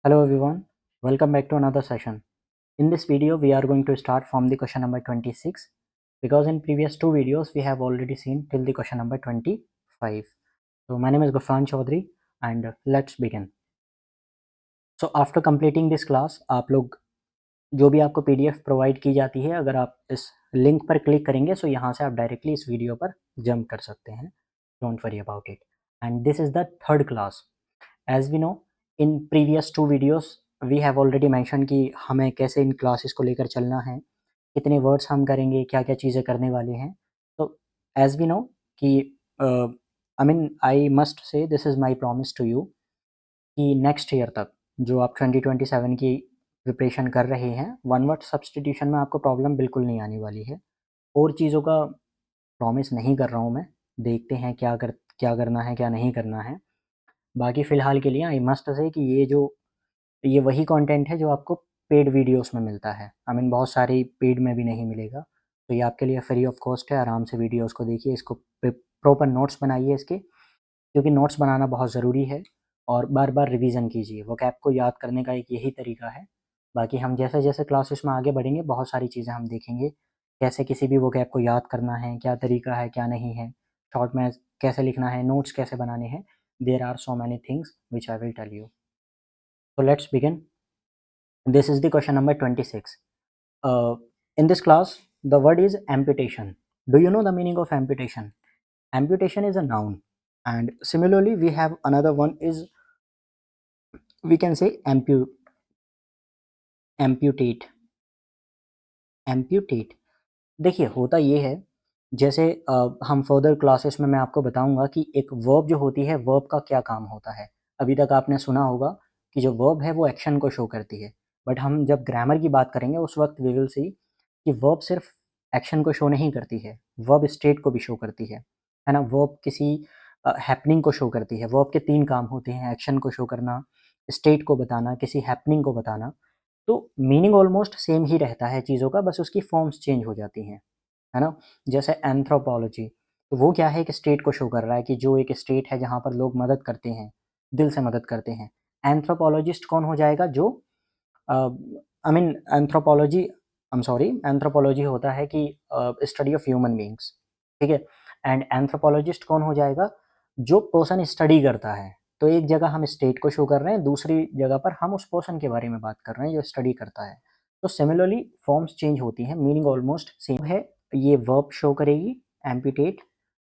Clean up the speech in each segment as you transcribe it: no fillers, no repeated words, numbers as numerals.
Hello everyone, welcome back to another session. In this video, we are going to start from the question number 26 because in previous two videos we have already seen till the question number 25. So my name is Gufran Chaudhary and let's begin. So after completing this class, आप लोग जो भी आपको PDF provide की जाती है, अगर आप इस लिंक पर क्लिक करेंगे तो यहाँ से आप डायरेक्टली इस वीडियो पर जंप कर सकते हैं. Don't worry about it. And this is the third class. As we know, in previous two videos we have already mentioned कि हमें कैसे इन क्लासेस को लेकर चलना है, कितने वर्ड्स हम करेंगे, क्या क्या चीज़ें करने वाले हैं. तो एज वी नो कि I must say this is my promise to you कि नेक्स्ट ईयर तक जो आप 2027 की प्रिपरेशन कर रहे हैं, वन वर्ड सब्सटीट्यूशन में आपको प्रॉब्लम बिल्कुल नहीं आने वाली है. और चीज़ों का प्रॉमिस नहीं कर रहा हूँ मैं, देखते हैं क्या करना है क्या नहीं करना है. बाकी फ़िलहाल के लिए आई मस्ट से कि ये वही कंटेंट है जो आपको पेड वीडियोस में मिलता है. बहुत सारी पेड में भी नहीं मिलेगा. तो ये आपके लिए फ्री ऑफ कॉस्ट है. आराम से वीडियोस को देखिए, इसको प्रॉपर नोट्स बनाइए इसके, क्योंकि नोट्स बनाना बहुत ज़रूरी है. और बार बार रिवीजन कीजिए. वोकैब को याद करने का एक यही तरीका है. बाकी हम जैसे जैसे क्लासेस में आगे बढ़ेंगे, बहुत सारी चीज़ें हम देखेंगे, कैसे किसी भी वोकैब को याद करना है, क्या तरीका है क्या नहीं है, शॉर्ट में कैसे लिखना है, नोट्स कैसे बनाने हैं. There are so many things which I will tell you. So let's begin. This is the question number 26. In this class, the word is amputation. Do you know the meaning of amputation? Amputation is a noun, and similarly, we have another one is we can say amputate. Amputate. देखिए होता ये है, जैसे हम further classes में मैं आपको बताऊंगा कि एक वर्ब जो होती है, वर्ब का क्या काम होता है. अभी तक आपने सुना होगा कि जो वर्ब है वो एक्शन को शो करती है. बट हम जब ग्रामर की बात करेंगे उस वक्त वी विल सी कि वर्ब सिर्फ एक्शन को शो नहीं करती है, वर्ब स्टेट को भी शो करती है ना. वर्ब किसी हैपनिंग को शो करती है. वर्ब के तीन काम होते हैं: एक्शन को शो करना, स्टेट को बताना, किसी हैपनिंग को बताना. तो मीनिंग ऑलमोस्ट सेम ही रहता है चीज़ों का, बस उसकी फॉर्म्स चेंज हो जाती हैं, है ना. जैसे एंथ्रोपोलॉजी, तो वो क्या है, एक स्टेट को शो कर रहा है कि जो एक स्टेट है जहाँ पर लोग मदद करते हैं, दिल से मदद करते हैं. एंथ्रोपोलॉजिस्ट कौन हो जाएगा, जो anthropology, I am sorry, anthropology होता है कि स्टडी ऑफ ह्यूमन बींग्स, ठीक है. एंड एंथ्रोपोलॉजिस्ट कौन हो जाएगा, जो पर्सन स्टडी करता है. तो एक जगह हम स्टेट को शो कर रहे हैं, दूसरी जगह पर हम उस पर्सन के बारे में बात कर रहे हैं जो स्टडी करता है. तो सिमिलरली फॉर्म्स चेंज होती हैं, मीनिंग ऑलमोस्ट सेम है. ये वर्ब शो करेगी एम्पिटेट,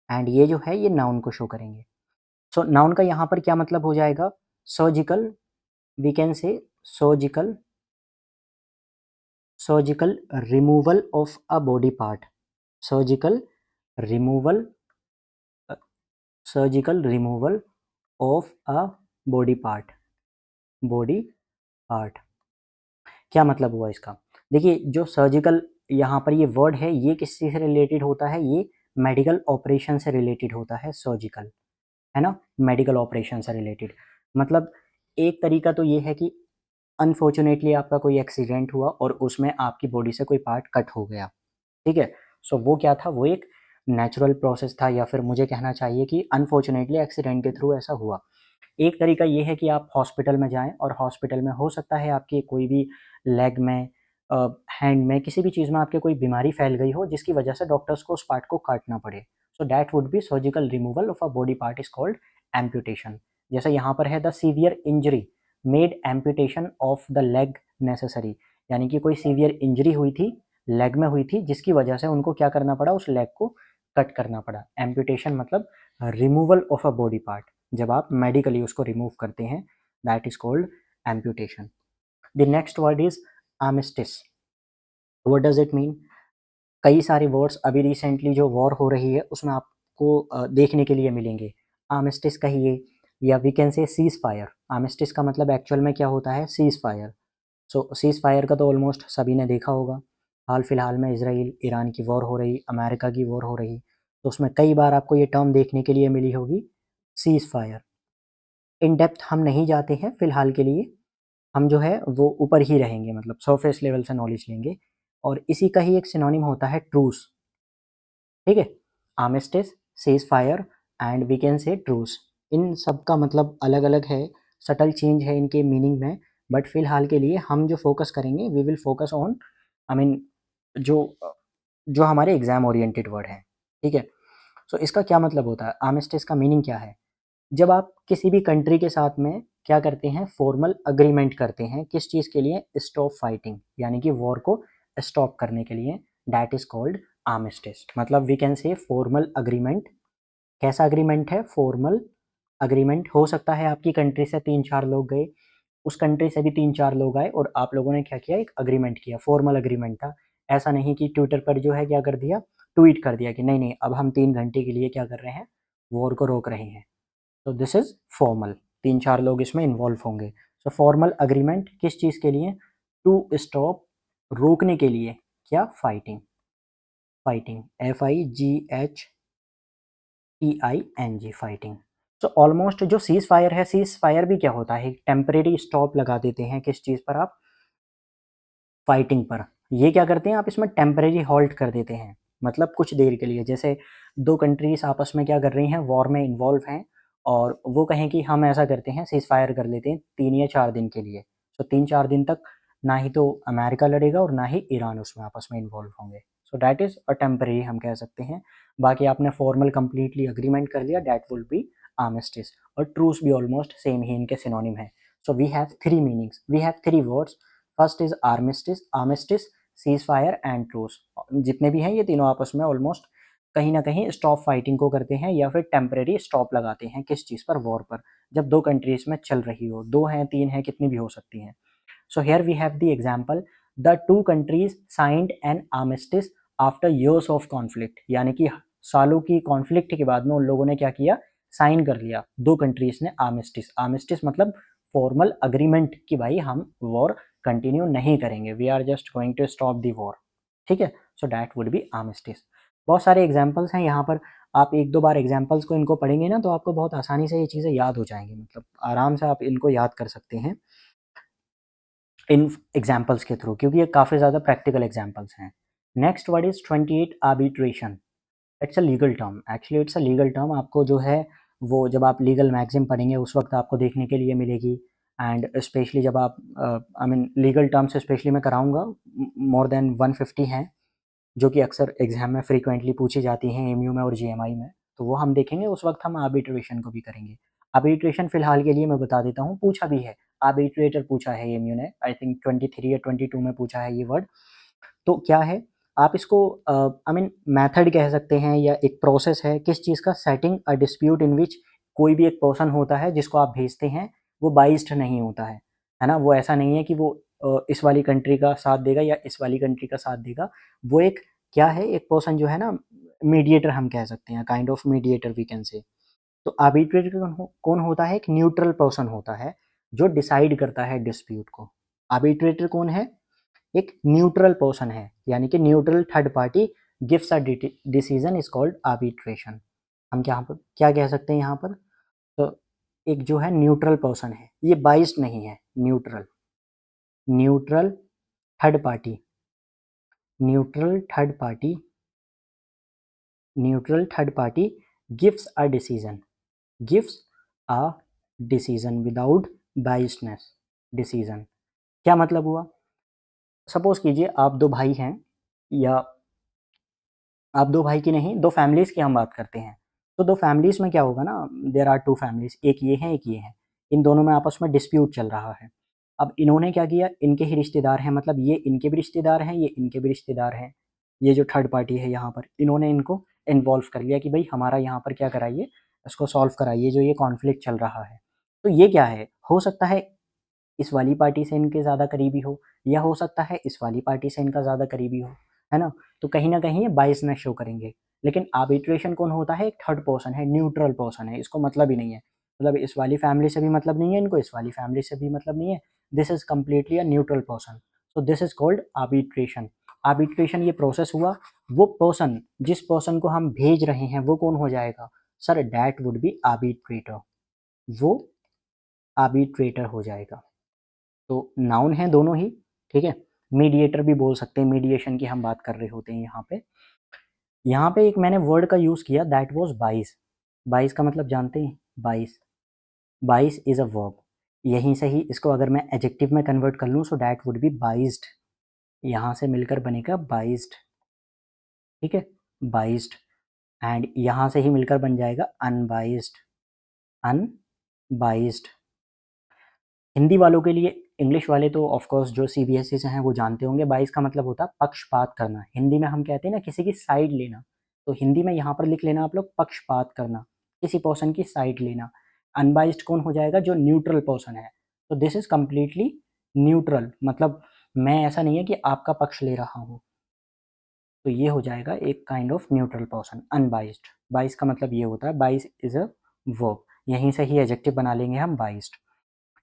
एंड ये जो है ये नाउन को शो करेंगे. सो नाउन का यहाँ पर क्या मतलब हो जाएगा, surgical, we can say surgical, surgical removal of a body part. Surgical removal, surgical removal of a body part. Body part क्या मतलब हुआ इसका. देखिए जो सर्जिकल यहाँ पर ये वर्ड है, ये किससे रिलेटेड होता है, ये मेडिकल ऑपरेशन से रिलेटेड होता है. सर्जिकल, है ना, मेडिकल ऑपरेशन से रिलेटेड. मतलब एक तरीका तो ये है कि अनफॉर्चुनेटली आपका कोई एक्सीडेंट हुआ और उसमें आपकी बॉडी से कोई पार्ट कट हो गया, ठीक है. सो वो क्या था, वो एक नेचुरल प्रोसेस था, या फिर मुझे कहना चाहिए कि अनफॉर्चुनेटली एक्सीडेंट के थ्रू ऐसा हुआ. एक तरीका ये है कि आप हॉस्पिटल में जाएं, और हॉस्पिटल में हो सकता है आपकी कोई भी लेग में, हैंड में, किसी भी चीज़ में आपके कोई बीमारी फैल गई हो जिसकी वजह से डॉक्टर्स को उस पार्ट को काटना पड़े. सो that would B surgical removal of a body part is called amputation. जैसे यहाँ पर है the severe injury made amputation of the leg necessary. यानी कि कोई सीवियर इंजरी हुई थी, लेग में हुई थी, जिसकी वजह से उनको क्या करना पड़ा, उस लेग को कट करना पड़ा. एम्पुटेशन मतलब removal of a body part. जब आप मेडिकली उसको रिमूव करते हैं, that is called amputation. The next word is armistice. What does it mean. कई सारे वर्ड्स अभी रिसेंटली जो वॉर हो रही है उसमें आपको देखने के लिए मिलेंगे. आर्मिस्टिस कहिए, या we can say cease fire. Armistice का मतलब एक्चुअल में क्या होता है, cease fire. So cease fire का तो ऑलमोस्ट सभी ने देखा होगा. हाल फिलहाल में इसराइल ईरान की वॉर हो रही, अमेरिका की वॉर हो रही, तो उसमें कई बार आपको ये टर्म देखने के लिए मिली होगी, सीज फायर. इन डेप्थ हम नहीं जाते हैं फिलहाल के लिए, हम जो है वो ऊपर ही रहेंगे, मतलब सरफेस लेवल से नॉलेज लेंगे. और इसी का ही एक सिनोनिम होता है ट्रूस, ठीक है. Armistice, cease fire and we can say truce. इन सब का मतलब अलग अलग है, सटल चेंज है इनके मीनिंग में, बट फिलहाल के लिए हम जो फोकस करेंगे we will focus on I mean जो जो हमारे एग्जाम ओरिएंटेड वर्ड हैं, ठीक है। सो इसका क्या मतलब होता है, आर्मिस्टिस का मीनिंग क्या है? जब आप किसी भी कंट्री के साथ में क्या करते हैं, फॉर्मल अग्रीमेंट करते हैं, किस चीज़ के लिए? स्टॉप फाइटिंग, यानी कि वॉर को स्टॉप करने के लिए, दैट इज कॉल्ड आर्मिस्टिस। मतलब we can say formal agreement. कैसा अग्रीमेंट है? Formal agreement. हो सकता है आपकी कंट्री से 3-4 लोग गए, उस कंट्री से भी 3-4 लोग आए और आप लोगों ने क्या किया, एक अग्रीमेंट किया, फॉर्मल अग्रीमेंट था। ऐसा नहीं कि ट्विटर पर जो है क्या कर दिया, ट्वीट कर दिया कि नहीं नहीं अब हम 3 घंटे के लिए क्या कर रहे हैं, वॉर को रोक रहे हैं। तो दिस इज फॉर्मल, 3-4 लोग इसमें इन्वॉल्व होंगे। सो फॉर्मल अग्रीमेंट किस चीज़ के लिए? टू स्टॉप, रोकने के लिए क्या? फाइटिंग। Fighting, FIGHTING, fighting. तो ऑलमोस्ट जो सीज फायर है, सीज फायर भी क्या होता है, टेम्परेरी स्टॉप लगा देते हैं किस चीज़ पर आप? फाइटिंग पर। ये क्या करते हैं आप, इसमें टेम्परेरी हॉल्ट कर देते हैं, मतलब कुछ देर के लिए। जैसे दो कंट्रीज आपस में क्या कर रही हैं, वॉर में इन्वॉल्व हैं, और वो कहें कि हम ऐसा करते हैं, सीज फायर कर लेते हैं 3 या 4 दिन के लिए। तो 3-4 दिन तक ना ही तो अमेरिका लड़ेगा और ना ही ईरान उसमें आपस में इन्वॉल्व होंगे। So that is a temporary, हम कह सकते हैं। बाकी आपने फॉर्मल कंप्लीटली अग्रीमेंट कर लिया, डैट विल बी आर्मिस्टिस। और ट्रूस भी ऑलमोस्ट सेम ही इनके सिनोनिम है। So we have 3 meanings, we have 3 words. First is armistice, armistice, cease fire and truce. जितने भी हैं ये तीनों आपस में ऑलमोस्ट कहीं ना कहीं स्टॉप फाइटिंग को करते हैं, या फिर टेम्परेरी स्टॉप लगाते हैं किस चीज़ पर? वॉर पर। जब दो कंट्रीज में चल रही हो, 2 हैं 3 हैं, कितनी भी हो सकती हैं। So here we have the example, the 2 countries signed an armistice after years of conflict, यानी कि सालों की कॉन्फ्लिक्ट के बाद में उन लोगों ने क्या किया, साइन कर लिया, 2 कंट्रीज ने आर्मिस्टिस। आर्मिस्टिस मतलब फॉर्मल अग्रीमेंट कि भाई हम वॉर कंटिन्यू नहीं करेंगे, we are just going to stop the war, ठीक है। So that would be armistice. बहुत सारे एग्जाम्पल्स हैं यहाँ पर, आप 1-2 बार एग्जाम्पल्स को इनको पढ़ेंगे ना तो आपको बहुत आसानी से ये चीज़ें याद हो जाएंगी, मतलब आराम से आप इनको याद कर सकते हैं इन एग्जाम्पल्स के थ्रू, क्योंकि ये काफ़ी ज़्यादा प्रैक्टिकल एग्जाम्पल्स हैं। Next word is 28 arbitration. It's a legal term, actually it's a legal term. आपको जो है वो जब आप लीगल मैगजीन पढ़ेंगे उस वक्त आपको देखने के लिए मिलेगी। एंड स्पेशली जब आप I mean legal terms specially मैं कराऊंगा, मोर देन 150 हैं जो कि अक्सर एग्जाम में फ्रीक्वेंटली पूछी जाती हैं, एमयू में और जीएमआई में, तो वो हम देखेंगे। उस वक्त हम आर्बिट्रेशन को भी करेंगे। आर्बिट्रेशन फिलहाल के लिए मैं बता देता हूँ, पूछा भी है, आर्बिट्रेटर पूछा है एमयू ने, आई थिंक 23 या 22 में पूछा है ये वर्ड। तो क्या है, आप इसको आई मीन मेथड कह सकते हैं, या एक प्रोसेस है किस चीज़ का? सेटिंग अ डिस्प्यूट इन विच, कोई भी एक पर्सन होता है जिसको आप भेजते हैं, वो बाइस्ड नहीं होता है ना। वो ऐसा नहीं है कि वो इस वाली कंट्री का साथ देगा या इस वाली कंट्री का साथ देगा। वो एक क्या है, एक पर्सन जो है ना, मीडिएटर हम कह सकते हैं, kind of mediator we can say. तो आर्बिट्रेटर कौन होता है? एक न्यूट्रल पर्सन होता है जो डिसाइड करता है डिस्प्यूट को। आर्बिट्रेटर कौन है? एक न्यूट्रल पर्सन है, यानी कि neutral third party gives a decision is called arbitration. हम क्या कह सकते हैं यहाँ पर? तो एक जो है न्यूट्रल पर्सन है, ये बाइस्ड नहीं है, neutral, neutral third party, neutral third party, neutral third party gives a decision, gives a decision without biasedness. Decision क्या मतलब हुआ? सपोज कीजिए आप 2 भाई हैं, या आप 2 भाई की नहीं, 2 फैमिलीज़ की हम बात करते हैं। तो 2 फैमिलीज़ में क्या होगा ना, देयर आर 2 फैमिलीज़, एक ये है, एक ये है। इन दोनों में आपस में डिस्प्यूट चल रहा है। अब इन्होंने क्या किया, इनके ही रिश्तेदार हैं, मतलब ये इनके भी रिश्तेदार हैं, ये इनके भी रिश्तेदार हैं। ये जो थर्ड पार्टी है यहाँ पर, इन्होंने इनको इन्वॉल्व कर लिया कि भई हमारा यहाँ पर क्या कराइए, इसको सॉल्व कराइए, जो ये कॉन्फ्लिक्ट चल रहा है। तो ये क्या है, हो सकता है इस वाली पार्टी से इनके ज़्यादा करीबी हो, या हो सकता है इस वाली पार्टी से इनका ज़्यादा करीबी हो, है ना? तो कहीं न कहीं ये बायसनेस शो करेंगे। लेकिन आर्बिट्रेशन कौन होता है? एक थर्ड पर्सन है, न्यूट्रल पर्सन है, इसको मतलब ही नहीं है। मतलब इस वाली फैमिली से भी मतलब नहीं है इनको, इस वाली फैमिली से भी मतलब नहीं है। This is completely a neutral person. So this is called arbitration. Arbitration ये प्रोसेस हुआ, वो पर्सन, जिस पर्सन को हम भेज रहे हैं वो कौन हो जाएगा? Sir that would B arbitrator. वो आर्बिट्रेटर हो जाएगा। तो नाउन है दोनों ही, ठीक है। मीडिएटर भी बोल सकते हैं, मीडिएशन की हम बात कर रहे होते हैं यहाँ पे। यहाँ पे एक मैंने वर्ड का यूज़ किया, दैट वाज बाइस। बाइस का मतलब जानते हैं? बाइस, बाइस इज़ अ वर्ब। यहीं से ही इसको अगर मैं एडजेक्टिव में कन्वर्ट कर लूँ, सो दैट वुड बी बाइज्ड, यहाँ से मिलकर बनेगा बाइज्ड, ठीक है, बाइज्ड, एंड यहाँ से ही मिलकर बन जाएगा अनबाइज्ड, अनबाइज्ड। हिंदी वालों के लिए, इंग्लिश वाले तो ऑफ कोर्स जो सीबीएसई से हैं वो जानते होंगे, बाइस का मतलब होता है पक्षपात करना। हिंदी में हम कहते हैं ना किसी की साइड लेना, तो हिंदी में यहाँ पर लिख लेना आप लोग पक्षपात करना, किसी पर्सन की साइड लेना। अनबाइस्ड कौन हो जाएगा? जो न्यूट्रल पर्सन है। तो दिस इज कम्प्लीटली न्यूट्रल, मतलब मैं ऐसा नहीं है कि आपका पक्ष ले रहा हूँ, तो ये हो जाएगा एक kind of neutral person, unbiased. बाइस का मतलब ये होता है, बाइस इज अ वर्ब, यहीं से ही एडजेक्टिव बना लेंगे हम बाइस्ड।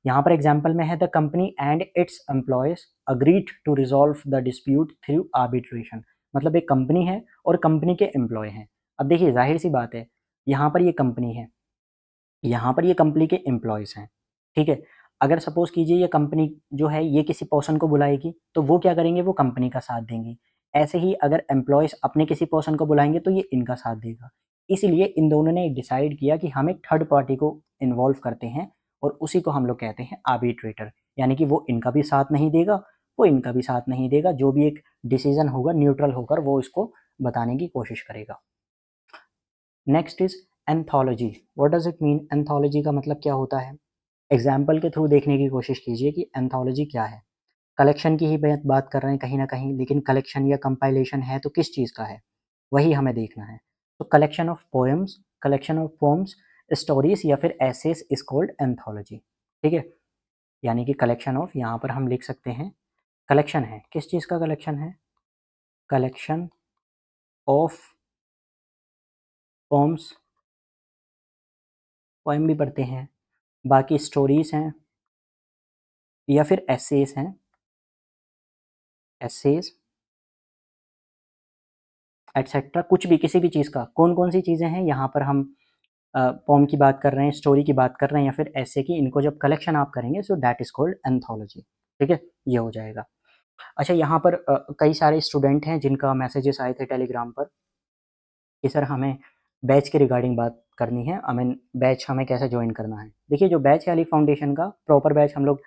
यहाँ पर एग्जाम्पल में है the company and its employees agreed to resolve the dispute through arbitration, मतलब एक कंपनी है और कंपनी के एम्प्लॉय हैं। अब देखिए जाहिर सी बात है, यहाँ पर ये कंपनी है, यहाँ पर ये कंपनी के एम्प्लॉयज हैं, ठीक है। अगर सपोज कीजिए ये कंपनी जो है ये किसी पर्सन को बुलाएगी, तो वो क्या करेंगे? वो कंपनी का साथ देंगे। ऐसे ही अगर एम्प्लॉयज अपने किसी पर्सन को बुलाएंगे तो ये इनका साथ देगा। इसीलिए इन दोनों ने डिसाइड किया कि हम एक थर्ड पार्टी को इन्वॉल्व करते हैं, और उसी को हम लोग कहते हैं आर्बिट्रेटर, यानी कि वो इनका भी साथ नहीं देगा, वो इनका भी साथ नहीं देगा, जो भी एक डिसीजन होगा न्यूट्रल होकर वो इसको बताने की कोशिश करेगा। Next is anthology. What does it mean? Anthology का मतलब क्या होता है? एग्जाम्पल के थ्रू देखने की कोशिश कीजिए कि एंथोलॉजी क्या है। कलेक्शन की ही बात कर रहे हैं कहीं ना कहीं, लेकिन कलेक्शन या कंपाइलेशन है तो किस चीज़ का है, वही हमें देखना है। तो collection of poems, collection of poems, stories या फिर एसेस इज कॉल्ड एंथोलॉजी, ठीक है। यानी कि कलेक्शन ऑफ, यहाँ पर हम लिख सकते हैं कलेक्शन है, किस चीज़ का कलेक्शन है? कलेक्शन ऑफ पोम्स, पोएम भी पढ़ते हैं, बाकी स्टोरीज हैं या फिर एसेस हैं, एसेस एटसेट्रा, कुछ भी किसी भी चीज़ का। कौन कौन सी चीज़ें हैं यहाँ पर? हम पोम की बात कर रहे हैं, स्टोरी की बात कर रहे हैं, या फिर ऐसे की, इनको जब कलेक्शन आप करेंगे so that is called anthology, ठीक है, ये हो जाएगा। अच्छा, यहाँ पर कई सारे स्टूडेंट हैं जिनका मैसेजेस आए थे टेलीग्राम पर कि सर हमें बैच के रिगार्डिंग बात करनी है, आई मीन बैच हमें कैसे ज्वाइन करना है। देखिए जो बैच है अली फाउंडेशन का प्रॉपर बैच हम लोग,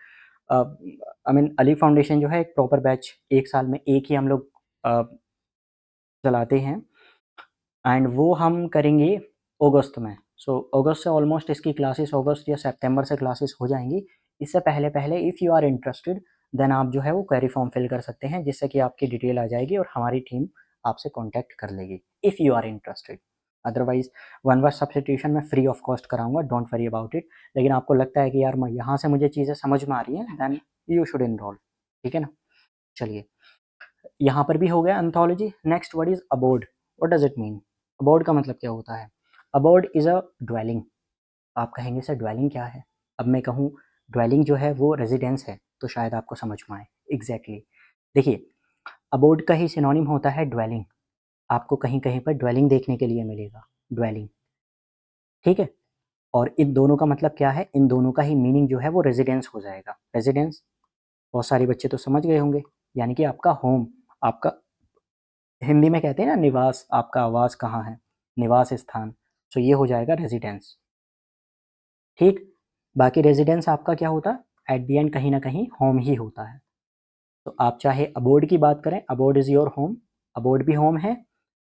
आई मीन अली फाउंडेशन जो है एक प्रॉपर बैच एक साल में एक ही हम लोग चलाते हैं, एंड वो हम करेंगे अगस्त में। सो अगस्त से ऑलमोस्ट इसकी क्लासेस, अगस्त या सितंबर से क्लासेस हो जाएंगी। इससे पहले पहले if you are interested then आप जो है वो क्वेरी फॉर्म फिल कर सकते हैं, जिससे कि आपकी डिटेल आ जाएगी और हमारी टीम आपसे कांटेक्ट कर लेगी if you are interested. Otherwise one word substitution मैं फ्री ऑफ कॉस्ट कराऊंगा, डोंट वरी अबाउट इट। लेकिन आपको लगता है कि यार मैं यहाँ से मुझे चीज़ें समझ में आ रही हैं, देन यू शुड इनरोल, ठीक है ना। चलिए, यहाँ पर भी हो गया anthology. Next word is abode. What does it mean? Abode का मतलब क्या होता है? Abode is a dwelling. आप कहेंगे सर ड्वेलिंग क्या है? अब मैं कहूँ ड्वेलिंग जो है वो रेजिडेंस है, तो शायद आपको समझ में आए। एग्जैक्टली देखिए, अबोर्ड का ही सिनोनिम होता है ड्वेलिंग। आपको कहीं कहीं पर ड्वेलिंग देखने के लिए मिलेगा, ड्वेलिंग, ठीक है। और इन दोनों का मतलब क्या है? इन दोनों का ही मीनिंग जो है वो रेजिडेंस हो जाएगा। रेजिडेंस बहुत सारे बच्चे तो समझ गए होंगे, यानी कि आपका होम, आपका हिंदी में कहते हैं ना निवास, आपका आवास कहाँ है, निवास स्थान। तो ये हो जाएगा रेजिडेंस, ठीक। बाकी रेजिडेंस आपका क्या होता है? एट दी एंड कहीं ना कहीं होम ही होता है। तो आप चाहे अबोर्ड की बात करें, abode is your home, abode भी होम है,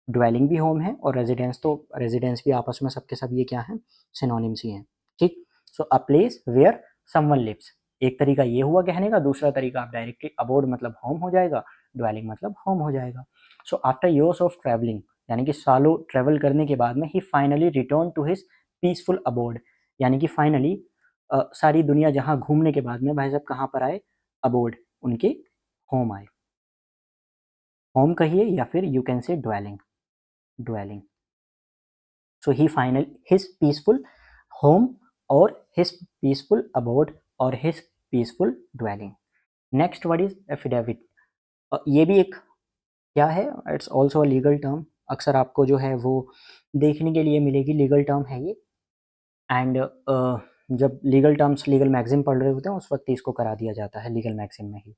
ड्वेलिंग भी होम है, और रेजिडेंस तो रेजिडेंस भी आपस में सबके सब ये क्या है? सिनोनिम्स ही हैं, ठीक। So a place where someone lives, एक तरीका ये हुआ कहने का। दूसरा तरीका आप डायरेक्टली अबोर्ड मतलब होम हो जाएगा, ड्वेलिंग मतलब होम हो जाएगा। So after years of travelling, यानी कि सालों ट्रैवल करने के बाद में ही finally return to his peaceful abode, यानी कि फाइनली सारी दुनिया जहाँ घूमने के बाद में भाई साहब कहाँ पर आए? अबोर्ड, उनके होम आए। होम कहिए या फिर you can say dwelling, dwelling. So he finally his peaceful home or his peaceful abode or his peaceful dwelling. Next word is affidavit. ये भी एक क्या है? It's also a legal term. अक्सर आपको जो है वो देखने के लिए मिलेगी, लीगल टर्म है ये। एंड जब लीगल टर्म्स लीगल मैगजीन पढ़ रहे होते हैं उस वक्त इसको करा दिया जाता है लीगल मैगजीन में ही।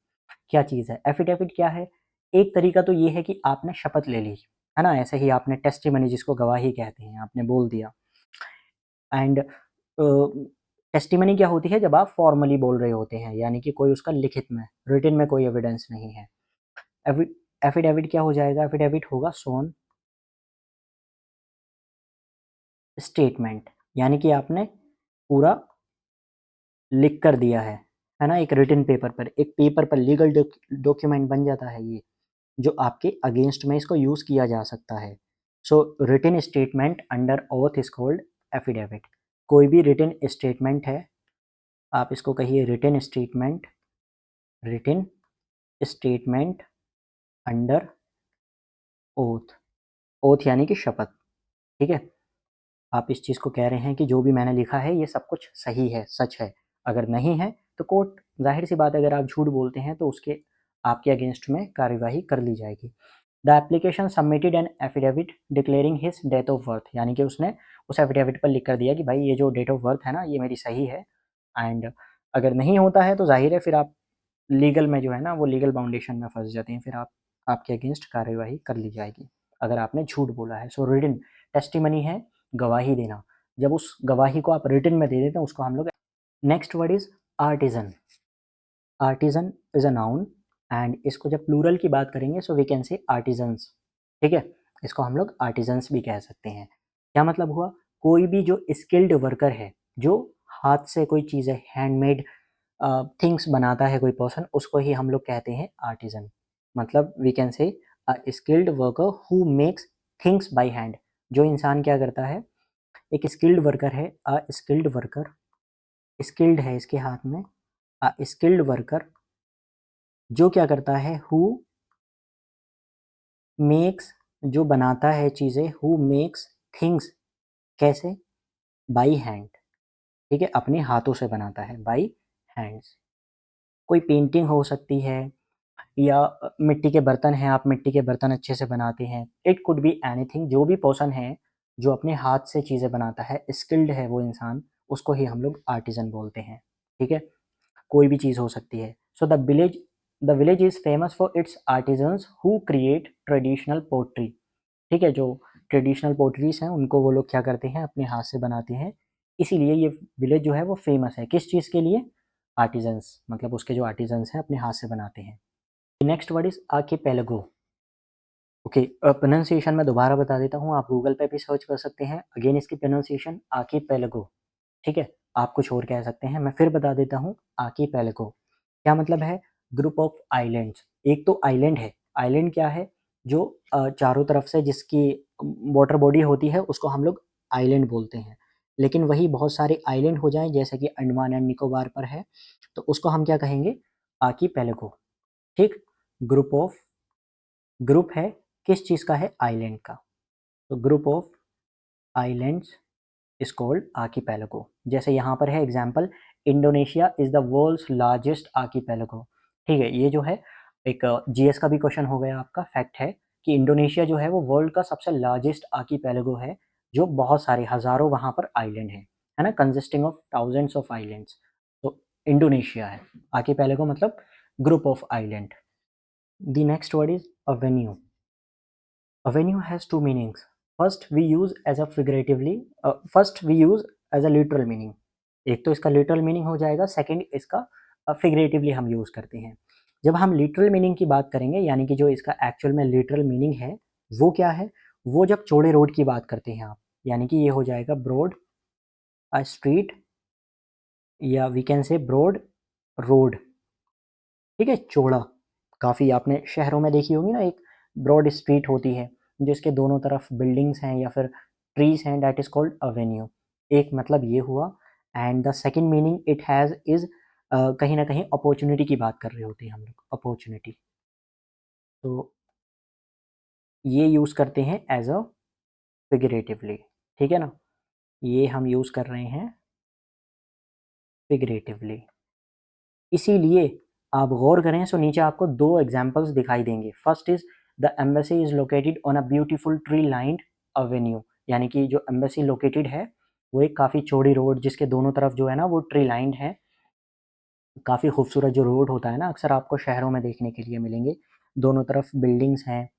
क्या चीज़ है एफिडेविट? क्या है? एक तरीका तो ये है कि आपने शपथ ले ली, है ना, ऐसे ही आपने टेस्टिमनी जिसको गवाही कहते हैं, आपने बोल दिया। एंड टेस्टिमनी क्या होती है? जब आप फॉर्मली बोल रहे होते हैं, यानी कि कोई उसका लिखित में, रिटन में कोई एविडेंस नहीं है। एफिडेविट क्या हो जाएगा? एफिडेविट होगा सोन स्टेटमेंट, यानी कि आपने पूरा लिख कर दिया है ना? एक रिटन पेपर पर, एक पेपर पर लीगल डॉक्यूमेंट बन जाता है ये, जो आपके अगेंस्ट में इसको यूज़ किया जा सकता है। So written statement under oath is called affidavit. कोई भी रिटन स्टेटमेंट है, आप इसको कहिए written statement, written statement under oath, oath यानी कि शपथ, ठीक है? आप इस चीज़ को कह रहे हैं कि जो भी मैंने लिखा है ये सब कुछ सही है, सच है। अगर नहीं है तो कोर्ट, ज़ाहिर सी बात है, अगर आप झूठ बोलते हैं तो उसके आपके अगेंस्ट में कार्यवाही कर ली जाएगी। The application submitted an affidavit declaring his date of birth, यानी कि उसने उस एफिडेविट पर लिख कर दिया कि भाई ये जो डेट ऑफ बर्थ है ना, ये मेरी सही है। एंड अगर नहीं होता है तो जाहिर है फिर आप लीगल में जो है ना, वो लीगल बाउंडेशन में फंस जाते हैं, फिर आपके अगेंस्ट कार्यवाही कर ली जाएगी अगर आपने झूठ बोला है। सो रिटन टेस्टिमनी है गवाही देना, जब उस गवाही को आप रिटन में दे देते हैं उसको हम लोग। Next word is artisan. Artisan is a noun, and इसको जब प्लूरल की बात करेंगे so we can say artisans, ठीक है? इसको हम लोग आर्टिजन्स भी कह सकते हैं। क्या मतलब हुआ? कोई भी जो स्किल्ड वर्कर है, जो हाथ से कोई चीज़ें हैंडमेड थिंग्स बनाता है कोई पर्सन, उसको ही हम लोग कहते हैं आर्टिजन। मतलब we can say a skilled worker who makes things by hand. जो इंसान क्या करता है, एक स्किल्ड वर्कर है, अ स्किल्ड वर्कर, स्किल्ड है इसके हाथ में, अ स्किल्ड वर्कर जो क्या करता है, हु मेक्स, जो बनाता है चीज़ें, हु मेक्स थिंग्स, कैसे? बाई हैंड, ठीक है? अपने हाथों से बनाता है, बाई हैंड्स। कोई पेंटिंग हो सकती है, या मिट्टी के बर्तन हैं, आप मिट्टी के बर्तन अच्छे से बनाते हैं। इट कुड बी एनीथिंग, जो भी पर्सन है जो अपने हाथ से चीज़ें बनाता है, स्किल्ड है वो इंसान, उसको ही हम लोग आर्टिजन बोलते हैं, ठीक है? कोई भी चीज़ हो सकती है। So the village is famous for its artisans who create traditional pottery, ठीक है? जो ट्रेडिशनल पोट्रीज़ हैं उनको वो लोग क्या करते हैं, अपने हाथ से बनाते हैं। इसीलिए ये विलेज जो है वो फेमस है, किस चीज़ के लिए? आर्टिजन्स, मतलब उसके जो आर्टिजन्स हैं अपने हाथ से बनाते हैं। Next word is archipelago. Okay, pronunciation मैं दोबारा बता देता हूँ, आप गूगल पे भी सर्च कर सकते हैं। अगेन इसकी प्रोनाउंसिएशन आर्किपेलागो, ठीक है? आप कुछ और कह सकते हैं, मैं फिर बता देता हूँ। आर्किपेलागो क्या मतलब है? Group of islands. एक तो आइलैंड है, आइलैंड क्या है? जो चारों तरफ से जिसकी वाटर बॉडी होती है उसको हम लोग आइलैंड बोलते हैं। लेकिन वही बहुत सारे आइलैंड हो जाएं, जैसे कि अंडमान एंड निकोबार पर है, तो उसको हम क्या कहेंगे? आर्किपेलागो, ठीक? ग्रुप ऑफ, ग्रुप है किस चीज़ का है? आइलैंड का। तो group of islands is called archipelago. जैसे यहाँ पर है example, Indonesia is the world's largest archipelago, ठीक है? ये जो है एक जीएस का भी क्वेश्चन हो गया आपका। फैक्ट है कि इंडोनेशिया जो है वो वर्ल्ड का सबसे लार्जेस्ट आर्किपेलागो है, जो बहुत सारे हज़ारों वहाँ पर आइलैंड है ना? Consisting of thousands of islands, तो इंडोनेशिया है। आर्किपेलागो मतलब group of island. The next word is avenue. Avenue has two meanings. First we use as a figuratively, first we use as a literal meaning. एक तो इसका literal meaning हो जाएगा, second इसका figuratively हम use करते हैं। जब हम literal meaning की बात करेंगे, यानी कि जो इसका actual में literal meaning है, वो क्या है? वो जब चौड़े रोड की बात करते हैं आप, यानी कि ये हो जाएगा broad a street, या we can say broad road, ठीक है? चौड़ा, काफ़ी आपने शहरों में देखी होगी ना, एक ब्रॉड स्ट्रीट होती है जिसके दोनों तरफ बिल्डिंग्स हैं या फिर ट्रीज हैं, दैट इज कॉल्ड अवेन्यू। एक मतलब ये हुआ। And the second meaning it has is, कहीं ना कहीं अपॉर्चुनिटी की बात कर रहे होते हैं हम लोग, अपॉर्चुनिटी। तो ये यूज़ करते हैं एज अ फिगरेटिवली, ठीक है ना? ये हम यूज़ कर रहे हैं फिगरेटिवली। इसीलिए आप गौर करें, सो नीचे आपको दो एग्जाम्पल्स दिखाई देंगे। First is the embassy is located on a beautiful tree lined avenue, यानी कि जो एम्बेसी लोकेटेड है वो एक काफ़ी चौड़ी रोड जिसके दोनों तरफ जो है ना वो ट्री लाइंड है। काफ़ी खूबसूरत जो रोड होता है ना, अक्सर आपको शहरों में देखने के लिए मिलेंगे, दोनों तरफ बिल्डिंग्स हैं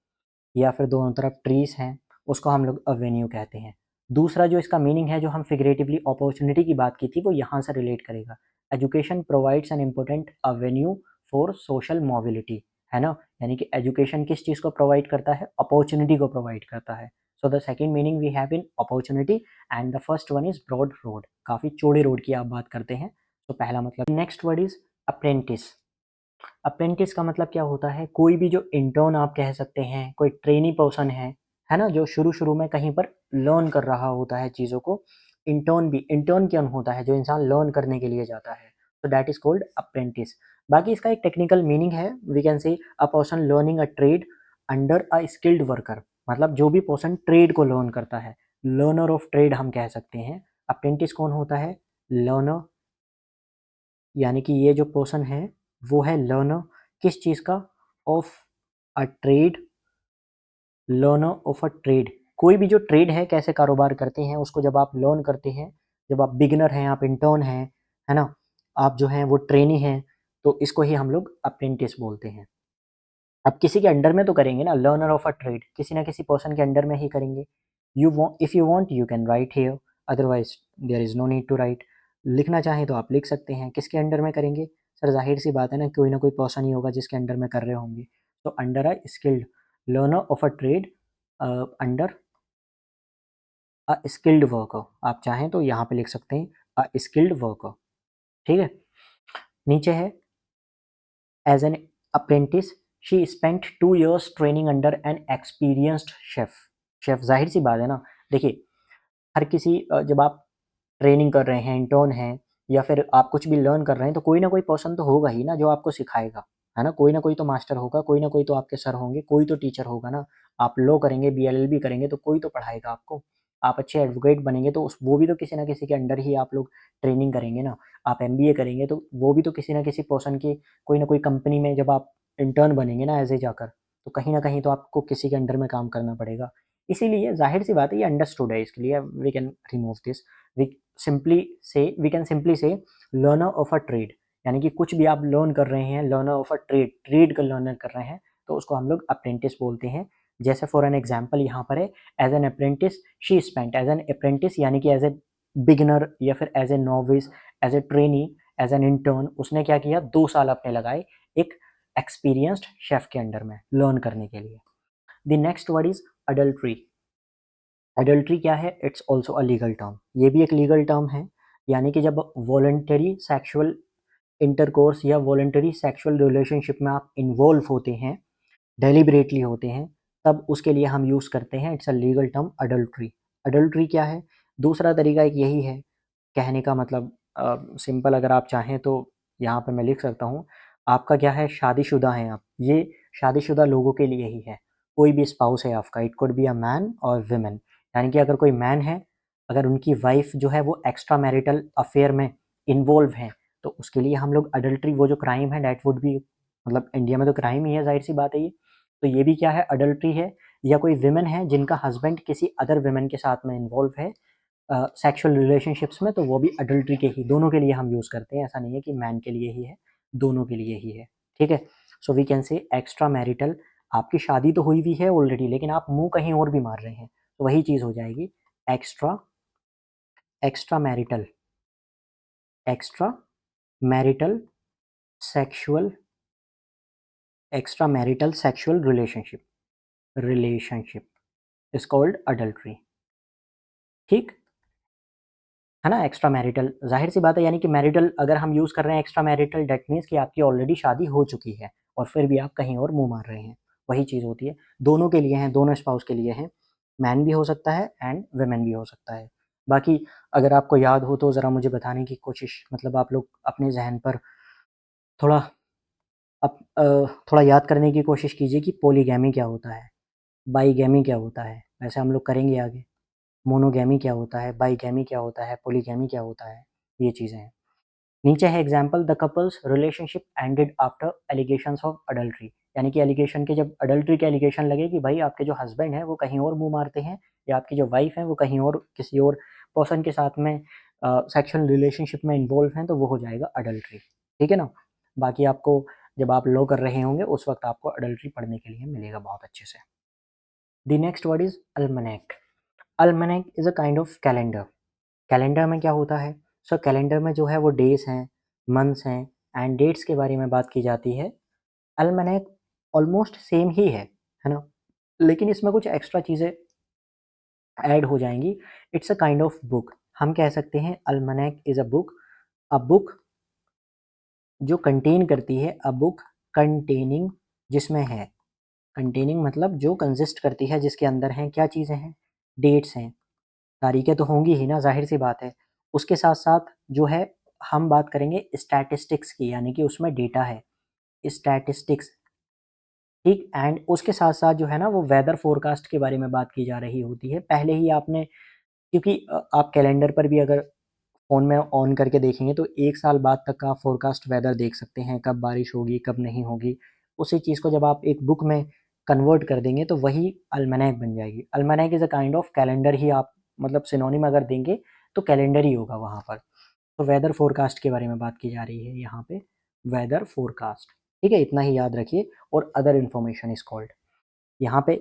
या फिर दोनों तरफ ट्रीज हैं, उसको हम लोग अवेन्यू कहते हैं। दूसरा जो इसका मीनिंग है, जो हम फिगरेटिवली अपॉर्चुनिटी की बात की थी, वो यहाँ से रिलेट करेगा। Education provides an important avenue for social mobility, है ना, यानी कि एजुकेशन किस चीज़ को प्रोवाइड करता है, अपॉर्चुनिटी को प्रोवाइड करता है। So the second meaning we have in opportunity and the first one is broad road, काफ़ी चौड़े रोड की आप बात करते हैं। तो पहला मतलब। Next word is apprentice. Apprentice का मतलब क्या होता है, कोई भी जो इंटर्न आप कह सकते हैं, कोई ट्रेनी पर्सन है ना, जो शुरू शुरू में कहीं पर लर्न कर रहा होता है चीज़ों को। इंटर्न क्या होता है, जो इंसान लर्न करने के लिए जाता है, तो दैट इज कॉल्ड अप्रेंटिस। बाकी इसका एक टेक्निकल मीनिंग है, we can say a person learning a trade under a skilled worker, मतलब जो भी पर्सन ट्रेड को लर्न करता है, लर्नर ऑफ ट्रेड हम कह सकते हैं। अप्रेंटिस कौन होता है, लर्नर, यानी कि ये जो पर्सन है वो है लर्नर किस चीज़ का, of a trade, learner of a trade. कोई भी जो ट्रेड है, कैसे कारोबार करते हैं, उसको जब आप लर्न करते हैं, जब आप बिगिनर हैं, आप इंटर्न हैं, है ना, आप जो हैं वो ट्रेनी हैं, तो इसको ही हम लोग अप्रेंटिस बोलते हैं। अब किसी के अंडर में तो करेंगे ना, लर्नर ऑफ अ ट्रेड किसी ना किसी पर्सन के अंडर में ही करेंगे। If you want you can write here, otherwise there is no need to write. लिखना चाहें तो आप लिख सकते हैं। किसके अंडर में करेंगे, सर जाहिर सी बात है ना कोई पर्सन ही होगा जिसके अंडर में कर रहे होंगे। तो under a skilled, learner of a trade under a skilled worker, आप चाहें तो यहाँ पे लिख सकते हैं अ स्किल्ड वर्कर। ठीक है, नीचे है as an apprentice she spent 2 years training under an experienced chef. Chef जाहिर सी बात है ना, देखिए हर किसी जब आप ट्रेनिंग कर रहे हैं, इंटर्न हैं, या फिर आप कुछ भी लर्न कर रहे हैं, तो कोई ना कोई पर्सन तो होगा ही ना जो आपको सिखाएगा, है ना, कोई ना कोई तो मास्टर होगा, कोई ना कोई तो आपके सर होंगे, कोई तो टीचर होगा ना। आप लॉ करेंगे, बीएलएलबी करेंगे, तो कोई तो पढ़ाएगा आपको। आप अच्छे एडवोकेट बनेंगे तो उस वो भी तो किसी ना किसी के अंडर ही आप लोग ट्रेनिंग करेंगे ना। आप एमबीए करेंगे तो वो भी तो किसी ना किसी पर्सन की, कोई ना कोई कंपनी में जब आप इंटर्न बनेंगे ना एज ए जाकर, तो कहीं ना कहीं तो आपको किसी के अंडर में काम करना पड़ेगा। इसीलिए जाहिर सी बात है, ये अंडरस्टूड है, इसके लिए we can remove this. We we can simply say learner of a trade, यानी कि कुछ भी आप लर्न कर रहे हैं, learner of a trade, trade का लर्नर कर रहे हैं, तो उसको हम लोग अप्रेंटिस बोलते हैं। जैसे फॉर एन एग्जाम्पल यहाँ पर है, as an apprentice she spent, as an apprentice यानी कि एज ए बिगिनर या फिर as a novice, as a trainee, as an intern, उसने क्या किया, 2 साल अपने लगाए एक एक्सपीरियंस्ड शेफ के अंडर में लर्न करने के लिए। The next word is adultery. Adultery क्या है, it's also a legal term, ये भी एक लीगल टर्म है, यानी कि जब वॉलंटरी सेक्सुअल इंटरकोर्स या वॉलंटरी सेक्सुअल रिलेशनशिप में आप इन्वॉल्व होते हैं, डेलिबरेटली होते हैं, तब उसके लिए हम यूज़ करते हैं, it's a legal term adultery. Adultery क्या है, दूसरा तरीका एक यही है कहने का, मतलब सिंपल अगर आप चाहें तो यहाँ पे मैं लिख सकता हूँ, आपका क्या है, शादीशुदा हैं आप, ये शादीशुदा लोगों के लिए ही है। कोई भी स्पाउस है आपका, it could be a man और वुमेन, यानी कि अगर कोई मैन है, अगर उनकी वाइफ जो है वो एक्स्ट्रा मैरिटल अफेयर में इन्वॉल्व है, तो उसके लिए हम लोग अडल्ट्री, वो जो क्राइम है दैट वुड बी, मतलब इंडिया में तो क्राइम ही है, जाहिर सी बात है ये, तो ये भी क्या है, अडल्ट्री है। या कोई विमेन है जिनका हस्बैंड किसी अदर विमेन के साथ में इन्वॉल्व है सेक्सुअल रिलेशनशिप्स में, तो वो भी अडल्ट्री के ही, दोनों के लिए हम यूज़ करते हैं, ऐसा नहीं है कि मैन के लिए ही है, दोनों के लिए ही है। ठीक है, so we can say extra marital, आपकी शादी तो हुई हुई है ऑलरेडी, लेकिन आप मुंह कहीं और भी मार रहे हैं, तो वही चीज़ हो जाएगी extra, extra marital, extra marital sexual, extra marital sexual relationship is called adultery. ठीक है ना, एक्स्ट्रा मैरिटल, जाहिर सी बात है, यानी कि मैरिटल अगर हम यूज़ कर रहे हैं एक्स्ट्रा मैरिटल, डेट मीन्स कि आपकी ऑलरेडी शादी हो चुकी है और फिर भी आप कहीं और मुंह मार रहे हैं, वही चीज़ होती है। दोनों के लिए हैं, दोनों स्पाउस के लिए हैं, मैन भी हो सकता है एंड वुमेन भी हो सकता है। बाकी अगर आपको याद हो तो ज़रा मुझे बताने की कोशिश, मतलब आप लोग अपने जहन पर थोड़ा थोड़ा याद करने की कोशिश कीजिए कि पॉलीगैमी क्या होता है, बाईगैमी क्या होता है, वैसे हम लोग करेंगे आगे। मोनोगैमी क्या होता है, बाईगैमी क्या होता है, पॉलीगैमी क्या होता है, ये चीज़ें हैं। नीचे है example, the couples relationship ended after allegations of adultery, यानी कि एलिगेशन के, जब अडल्ट्री के एलिगेशन लगे कि भाई आपके जो हस्बैंड हैं वो कहीं और मुंह मारते हैं, या आपकी जो वाइफ है वो कहीं और किसी और पर्सन के साथ में सेक्सुअल रिलेशनशिप में इन्वॉल्व हैं, तो वो हो जाएगा अडल्ट्री। ठीक है ना, बाकी आपको जब आप लॉ कर रहे होंगे उस वक्त आपको अडल्ट्री पढ़ने के लिए मिलेगा बहुत अच्छे से। The next word is almanac. Almanac is a kind of calendar. Calendar में क्या होता है? सो कैलेंडर में जो है वो डेज हैं, मंथ्स हैं एंड डेट्स के बारे में बात की जाती है। अल्मनेक ऑलमोस्ट सेम ही है ना, लेकिन इसमें कुछ एक्स्ट्रा चीज़ें ऐड हो जाएंगी। It's a kind of book. हम कह सकते हैं अल्मनेक इज अ बुक जो कंटेन करती है, अ बुक कंटेनिंग, जिसमें है, कंटेनिंग मतलब जो कंसिस्ट करती है, जिसके अंदर हैं क्या चीज़ें हैं, डेट्स हैं, तारीखें तो होंगी ही ना, ज़ाहिर सी बात है। उसके साथ साथ जो है हम बात करेंगे स्टैटिस्टिक्स की, यानी कि उसमें डेटा है, स्टैटिस्टिक्स, ठीक। एंड उसके साथ साथ जो है ना वो वेदर फोरकास्ट के बारे में बात की जा रही होती है। पहले ही आपने, क्योंकि आप कैलेंडर पर भी अगर फ़ोन में ऑन करके देखेंगे तो 1 साल बाद तक का आप फ़ोरकास्ट वेदर देख सकते हैं, कब बारिश होगी, कब नहीं होगी। उसी चीज़ को जब आप एक बुक में कन्वर्ट कर देंगे तो वही अल्मैनाक बन जाएगी। Almanac is a kind of calendar ही, आप मतलब सिनोनिम अगर देंगे तो कैलेंडर ही होगा वहाँ पर। तो वेदर फ़ोरकास्ट के बारे में बात की जा रही है यहाँ पे, वेदर फ़ोरकास्ट, ठीक है? इतना ही याद रखिए। और अदर इन्फॉर्मेशन इज़ कॉल्ड, यहाँ पे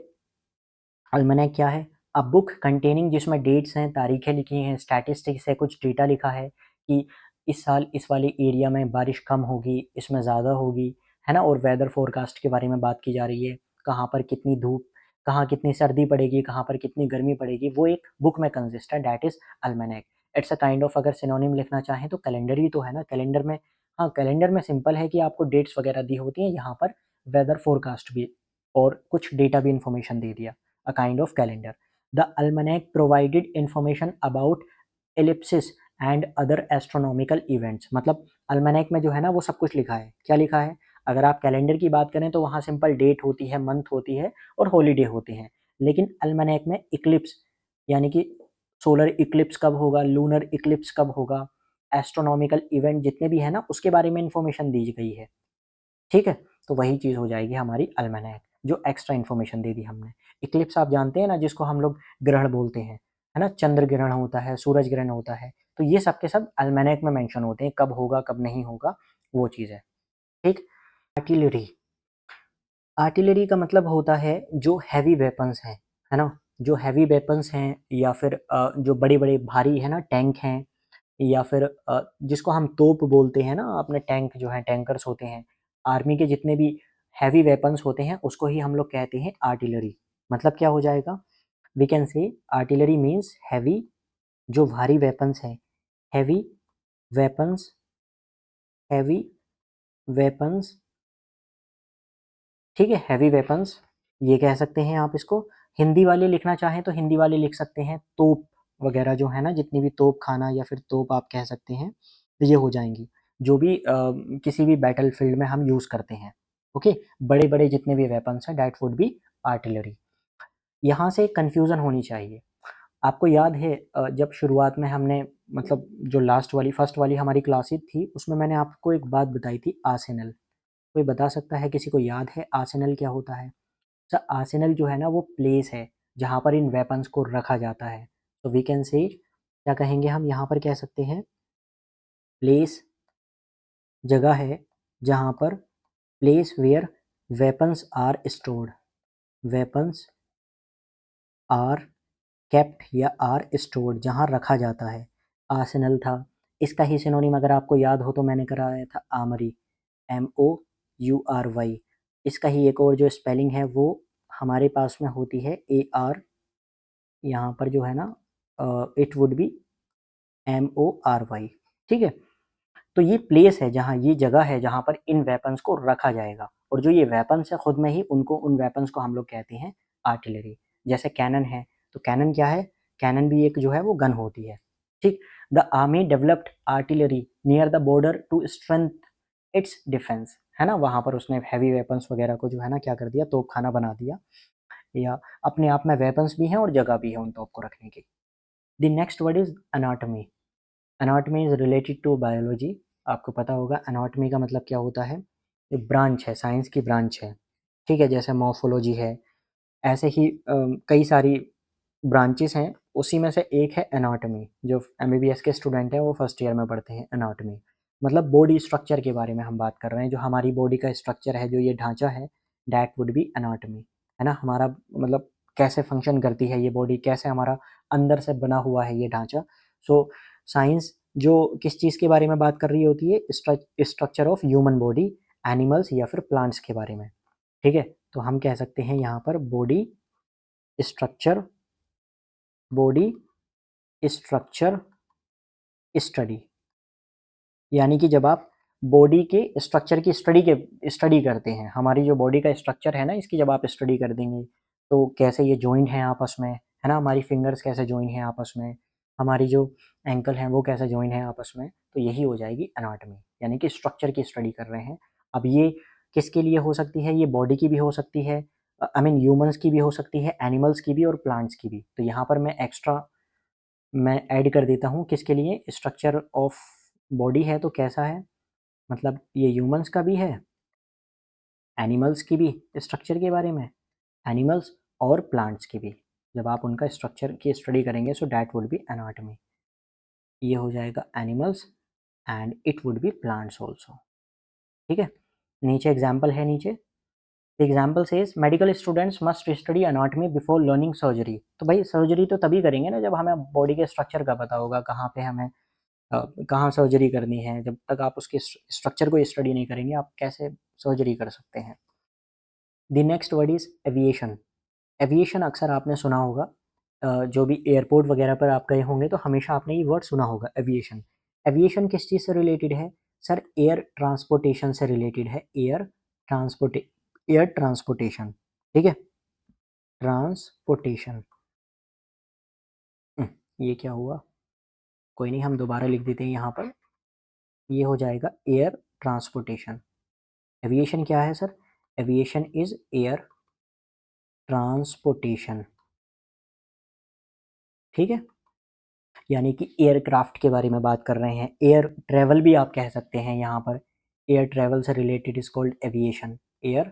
अल्मैनाक क्या है? अ बुक कंटेनिंग, जिसमें डेट्स हैं, तारीखें लिखी हैं, स्टैटिस्टिक्स है, कुछ डेटा लिखा है कि इस साल इस वाले एरिया में बारिश कम होगी, इसमें ज़्यादा होगी, है ना? और वेदर फोरकास्ट के बारे में बात की जा रही है, कहाँ पर कितनी धूप, कहाँ कितनी सर्दी पड़ेगी, कहाँ पर कितनी गर्मी पड़ेगी, वो एक बुक में कंसिस्ट है, that is almanac. It's a kind of, अगर सिनोनिम लिखना चाहें तो कैलेंडर ही तो है ना, कैलेंडर में, हाँ, कैलेंडर में सिंपल है कि आपको डेट्स वगैरह दी होती हैं, यहाँ पर वेदर फोरकास्ट भी और कुछ डेटा भी इन्फॉर्मेशन दे दिया। A kind of calendar. The almanac provided information about ellipses and other astronomical events. मतलब almanac में जो है ना वो सब कुछ लिखा है। क्या लिखा है? अगर आप कैलेंडर की बात करें तो वहाँ सिंपल डेट होती है, मंथ होती है और हॉलीडे होते हैं। लेकिन almanac में इक्लिप्स, यानी कि सोलर इक्लिप्स कब होगा, लूनर इक्लिप्स कब होगा, एस्ट्रोनॉमिकल इवेंट जितने भी है ना उसके बारे में इंफॉर्मेशन दी गई है, ठीक है? तो वही चीज़ हो जाएगी हमारी अल्मैनाक, जो एक्स्ट्रा इन्फॉर्मेशन दे दी हमने। इक्लिप्स आप जानते हैं ना, जिसको हम लोग ग्रहण बोलते हैं, है ना? चंद्र ग्रहण होता है, सूरज ग्रहण होता है, तो ये सब के सब अल्मैनाक में मेंशन होते हैं, कब होगा, कब नहीं होगा, वो चीज़ है, ठीक? आर्टिलरी, आर्टिलरी का मतलब होता है जो हैवी वेपन्स हैं, है ना? जो हैवी वेपन्स हैं या फिर जो बड़े-बड़े भारी है ना टैंक हैं, या फिर जिसको हम तोप बोलते हैं ना, अपने टैंक जो हैं, टैंकर्स होते हैं, आर्मी के जितने भी हैवी वेपन्स होते हैं उसको ही हम लोग कहते हैं आर्टिलरी। मतलब क्या हो जाएगा? We can say artillery means heavy, जो भारी वेपन्स हैं, हैवी वेपन्स, हैवी वेपन्स, ठीक है? हैवी वेपन्स, ये कह सकते हैं आप इसको। हिंदी वाले लिखना चाहें तो हिंदी वाले लिख सकते हैं तोप वगैरह, जो है ना, जितनी भी तोप खाना या फिर तोप आप कह सकते हैं, ये हो जाएँगी। जो भी किसी भी बैटलफ़ील्ड में हम यूज़ करते हैं, ओके? बड़े-बड़े जितने भी वेपन्स हैं दैट वुड बी आर्टिलरी। यहाँ से कन्फ्यूज़न होनी चाहिए। आपको याद है जब शुरुआत में हमने, मतलब जो लास्ट वाली फर्स्ट वाली हमारी क्लासेस थी उसमें मैंने आपको एक बात बताई थी, आर्सेनल। कोई बता सकता है, किसी को याद है आर्सेनल क्या होता है? सर आर्सेनल जो है ना वो प्लेस है जहाँ पर इन वेपन्स को रखा जाता है। तो वी कैन से, क्या कहेंगे हम यहाँ पर, कह सकते हैं प्लेस, जगह है जहाँ पर, place where weapons are stored, weapons are kept या आर स्टोर्ड, जहाँ रखा जाता है। आर्सेनल था। इसका ही सिनोनिम अगर आपको याद हो तो मैंने कराया था आर्मरी, MOURY। इसका ही एक और जो स्पेलिंग है वो हमारे पास में होती है AR, यहाँ पर जो है ना इट वुड बी MORY, ठीक है? तो ये प्लेस है जहाँ, ये जगह है जहाँ पर इन वेपन्स को रखा जाएगा, और जो ये वेपन्स है खुद में ही उनको, उन वेपन्स को हम लोग कहते हैं आर्टिलरी। जैसे कैनन है, तो कैनन क्या है? कैनन भी एक जो है वो गन होती है, ठीक? The army developed artillery near the border to strength its defence, है ना? वहाँ पर उसने हैवी वेपन्स वगैरह को जो है ना क्या कर दिया, तोपखाना बना दिया, या अपने आप में वेपन्स भी हैं और जगह भी है उन तोप को रखने की। The next word is anatomy. Anatomy is related to biology. आपको पता होगा एनाटॉमी का मतलब क्या होता है? एक ब्रांच है, साइंस की ब्रांच है, ठीक है? जैसे मॉर्फोलॉजी है, ऐसे ही कई सारी ब्रांचेस हैं, उसी में से एक है एनाटॉमी। जो MBBS के स्टूडेंट हैं वो फर्स्ट ईयर में पढ़ते हैं एनाटॉमी। मतलब बॉडी स्ट्रक्चर के बारे में हम बात कर रहे हैं, जो हमारी बॉडी का स्ट्रक्चर है, जो ये ढांचा है, दैट वुड बी एनाटॉमी, है ना? हमारा मतलब कैसे फंक्शन करती है ये बॉडी, कैसे हमारा अंदर से बना हुआ है ये ढांचा। सो साइंस जो किस चीज़ के बारे में बात कर रही होती है, structure of human body, animals या फिर प्लांट्स के बारे में। ठीक है, तो हम कह सकते हैं यहाँ पर body structure, body structure study. यानी कि जब आप बॉडी के स्ट्रक्चर की स्टडी करते हैं, हमारी जो बॉडी का स्ट्रक्चर है ना, इसकी जब आप स्टडी कर देंगे तो कैसे ये जॉइंट हैं आपस में, है ना, हमारी फिंगर्स कैसे जॉइन हैं आपस में, हमारी जो एंकल हैं वो कैसे जॉइन हैं आपस में, तो यही हो जाएगी एनाटॉमी, यानी कि स्ट्रक्चर की स्टडी कर रहे हैं। अब ये किसके लिए हो सकती है, ये बॉडी की भी हो सकती है, आई मीन ह्यूमन्स की भी हो सकती है, एनिमल्स की भी और प्लांट्स की भी। तो यहाँ पर मैं एक्स्ट्रा मैं ऐड कर देता हूँ किसके लिए, स्ट्रक्चर ऑफ बॉडी है तो कैसा है, मतलब ये ह्यूमंस का भी है, एनिमल्स की भी स्ट्रक्चर के बारे में, एनिमल्स और प्लांट्स की भी। जब आप उनका स्ट्रक्चर की स्टडी करेंगे सो दैट वुड बी एनाटॉमी। ये हो जाएगा animals and it would be plants also. ठीक है, नीचे एग्जाम्पल है, नीचे example says medical students must study anatomy before learning surgery. तो भाई सर्जरी तो तभी करेंगे ना जब हमें बॉडी के स्ट्रक्चर का पता होगा, कहाँ पे हमें कहाँ सर्जरी करनी है। जब तक आप उसके स्ट्रक्चर को स्टडी नहीं करेंगे आप कैसे सर्जरी कर सकते हैं। The next word is aviation. Aviation अक्सर आपने सुना होगा, जो भी एयरपोर्ट वगैरह पर आप गए होंगे तो हमेशा आपने ये वर्ड सुना होगा, एविएशन। एविएशन किस चीज़ से रिलेटेड है सर, एयर ट्रांसपोर्टेशन से रिलेटेड है, एयर ट्रांसपोर्टेशन। ठीक है, ट्रांसपोर्टेशन। ये क्या हुआ, कोई नहीं, हम दोबारा लिख देते हैं यहाँ पर, ये हो जाएगा एयर ट्रांसपोर्टेशन। एविएशन क्या है sir, aviation is air transportation. ठीक है, यानी कि एयरक्राफ्ट के बारे में बात कर रहे हैं, एयर ट्रेवल भी आप कह सकते हैं यहाँ पर, एयर ट्रेवल से related is called aviation, air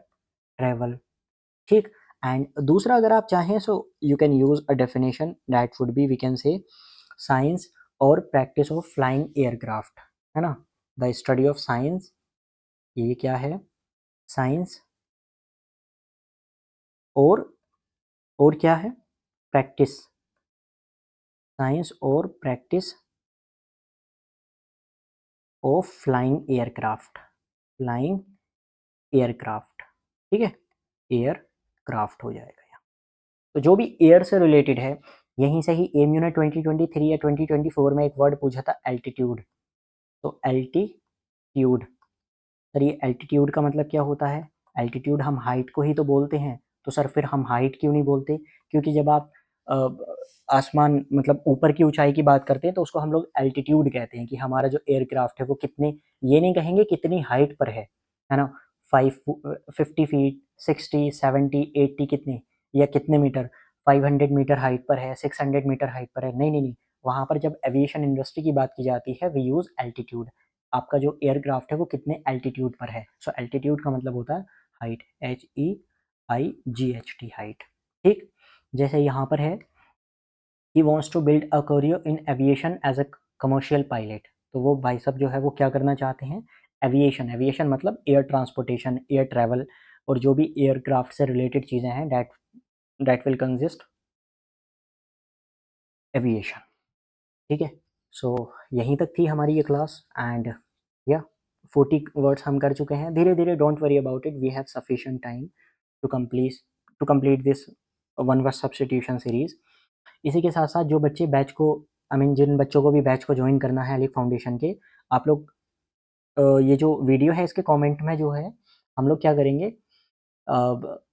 travel. ठीक, एंड दूसरा अगर आप चाहें so you can use a definition that would be, we can say science और प्रैक्टिस ऑफ फ्लाइंग एयरक्राफ्ट, है ना, द स्टडी ऑफ साइंस। ये क्या है, साइंस और क्या है, प्रैक्टिस, साइंस और practice of flying aircraft, flying aircraft. ठीक है, एयरक्राफ्ट हो जाएगा यहाँ। तो जो भी एयर से रिलेटेड है, यहीं से ही एम यूनिट 2023 या 2024 में एक वर्ड पूछा था, एल्टीट्यूड। तो एल्टीट्यूड, सर ये एल्टीट्यूड का मतलब क्या होता है, एल्टीट्यूड हम हाइट को ही तो बोलते हैं, तो सर फिर हम हाइट क्यों नहीं बोलते, क्योंकि जब आप आसमान मतलब ऊपर की ऊंचाई की बात करते हैं तो उसको हम लोग एल्टीट्यूड कहते हैं, कि हमारा जो एयरक्राफ्ट है वो कितने, ये नहीं कहेंगे कितनी हाइट पर है ना, 50 फीट, 60, 70, 80 कितने, या कितने मीटर, 500 मीटर हाइट पर है, 600 मीटर हाइट पर है, नहीं नहीं नहीं, वहाँ पर जब एविएशन इंडस्ट्री की बात की जाती है वी यूज़ एल्टीट्यूड, आपका जो एयरक्राफ्ट है वो कितने एल्टीट्यूड पर है। सो एल्टीट्यूड का मतलब होता है हाइट, HEIGHT, हाइट। ठीक, जैसे यहाँ पर है, he wants to build a career in aviation as a commercial pilot. तो वो भाई साहब जो है वो क्या करना चाहते हैं, एविएशन, एविएशन मतलब एयर ट्रांसपोर्टेशन, एयर ट्रैवल, और जो भी एयरक्राफ्ट से रिलेटेड चीज़ें हैं दैट विल कंसिस्ट एविएशन। ठीक है, सो यहीं तक थी हमारी ये क्लास, एंड या 40 वर्ड्स हम कर चुके हैं। धीरे धीरे, don't worry about it, we have sufficient time to complete this one word substitution series. इसी के साथ साथ जो बच्चे बैच को, आई मीन जिन बच्चों को भी बैच को ज्वाइन करना है अलिफ फाउंडेशन के, आप लोग ये जो वीडियो है इसके कमेंट में जो है हम लोग क्या करेंगे,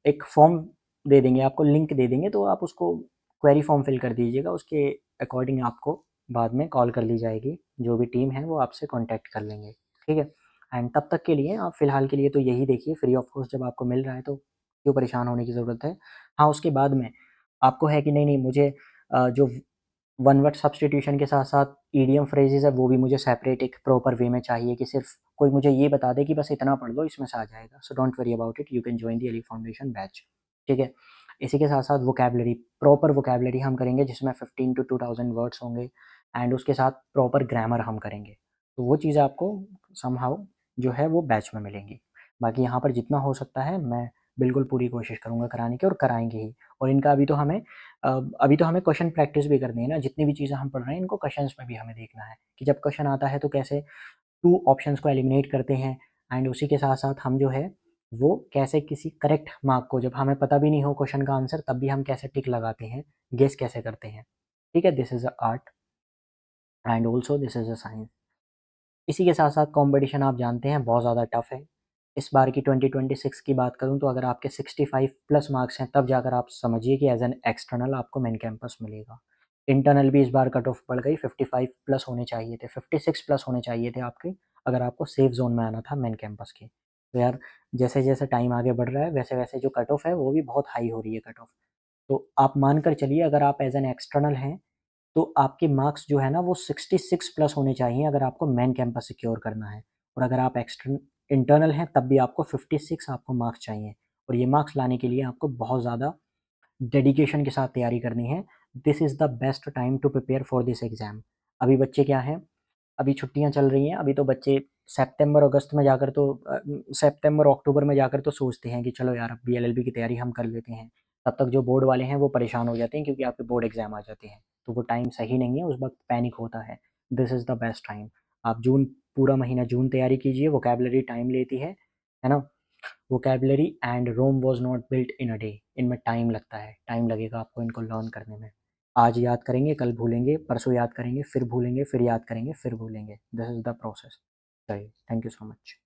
एक फॉर्म दे देंगे आपको, लिंक दे देंगे, तो आप उसको क्वेरी फॉर्म फिल कर दीजिएगा, उसके अकॉर्डिंग आपको बाद में कॉल कर ली जाएगी, जो भी टीम है वो आपसे कांटेक्ट कर लेंगे। ठीक है, एंड तब तक के लिए आप फ़िलहाल के लिए तो यही देखिए, फ्री ऑफ कॉस्ट जब आपको मिल रहा है तो क्यों परेशान होने की ज़रूरत है। हाँ, उसके बाद में आपको है कि नहीं नहीं मुझे जो वन वर्ड सब्स्टिट्यूशन के साथ साथ ईडीएम फ्रेजेस है वो भी मुझे सेपरेट एक प्रॉपर वे में चाहिए, कि सिर्फ कोई मुझे ये बता दे कि बस इतना पढ़ लो इसमें से आ जाएगा। So don't worry about it, you can join the अलिफ फाउंडेशन बैच। ठीक है, इसी के साथ साथ वोकेबलरी, प्रॉपर वोकेबलरी हम करेंगे जिसमें 15 to 2000 वर्ड्स होंगे, एंड उसके साथ प्रॉपर ग्रामर हम करेंगे। तो वो चीज़ें आपको समहाउ जो है वो बैच में मिलेंगी। बाकी यहाँ पर जितना हो सकता है मैं बिल्कुल पूरी कोशिश करूँगा कराने की और कराएँगे ही। और इनका अभी तो हमें क्वेश्चन प्रैक्टिस भी करनी है ना, जितनी भी चीज़ें हम पढ़ रहे हैं इनको क्वेश्चंस में भी हमें देखना है कि जब क्वेश्चन आता है तो कैसे 2 ऑप्शंस को एलिमिनेट करते हैं एंड उसी के साथ-साथ हम जो है वो कैसे किसी करेक्ट मार्क को, जब हमें पता भी नहीं हो क्वेश्चन का आंसर, तब भी हम कैसे टिक लगाते हैं, गेस कैसे करते हैं। ठीक है? This is a art and also this is a science. इसी के साथ-साथ कॉम्पिटिशन आप जानते हैं बहुत ज़्यादा टफ है। इस बार की 2026 की बात करूँ तो अगर आपके 65 प्लस मार्क्स हैं तब जाकर आप समझिए कि एज़ एन एक्सटर्नल आपको मेन कैंपस मिलेगा। इंटरनल भी इस बार कट ऑफ बढ़ गई, 55 प्लस होने चाहिए थे, 56 प्लस होने चाहिए थे आपके, अगर आपको सेफ ज़ोन में आना था मेन कैंपस के। तो यार जैसे-जैसे टाइम आगे बढ़ रहा है वैसे-वैसे जो कट ऑफ है वो भी बहुत हाई हो रही है कट ऑफ। तो आप मान कर चलिए अगर आप एज़ एन एक्सटर्नल हैं तो आपके मार्क्स जो है ना वो 66 प्लस होने चाहिए अगर आपको मेन कैंपस सिक्योर करना है। और अगर आप इंटरनल हैं तब भी आपको 56 आपको मार्क्स चाहिए। और ये मार्क्स लाने के लिए आपको बहुत ज़्यादा डेडिकेशन के साथ तैयारी करनी है। This is the best time to prepare for this exam. अभी बच्चे क्या हैं, अभी छुट्टियाँ चल रही हैं, अभी तो बच्चे सितंबर अक्टूबर में जाकर तो सोचते हैं कि चलो यार अब बीएलएलबी की तैयारी हम कर लेते हैं। तब तक जो बोर्ड वाले हैं वो परेशान हो जाते हैं क्योंकि आपके बोर्ड एग्ज़ाम आ जाते हैं। तो वो टाइम सही नहीं है, उस वक़्त पैनिक होता है। This is the best time. आप पूरा महीना जून तैयारी कीजिए, वोकैब्युलरी टाइम लेती है ना? Vocabulary and Rome was not built in a day. इनमें टाइम लगता है, टाइम लगेगा आपको इनको लर्न करने में। आज याद करेंगे, कल भूलेंगे, परसों याद करेंगे, फिर भूलेंगे, फिर याद करेंगे, फिर भूलेंगे। This is the process. चलिए, थैंक यू सो मच।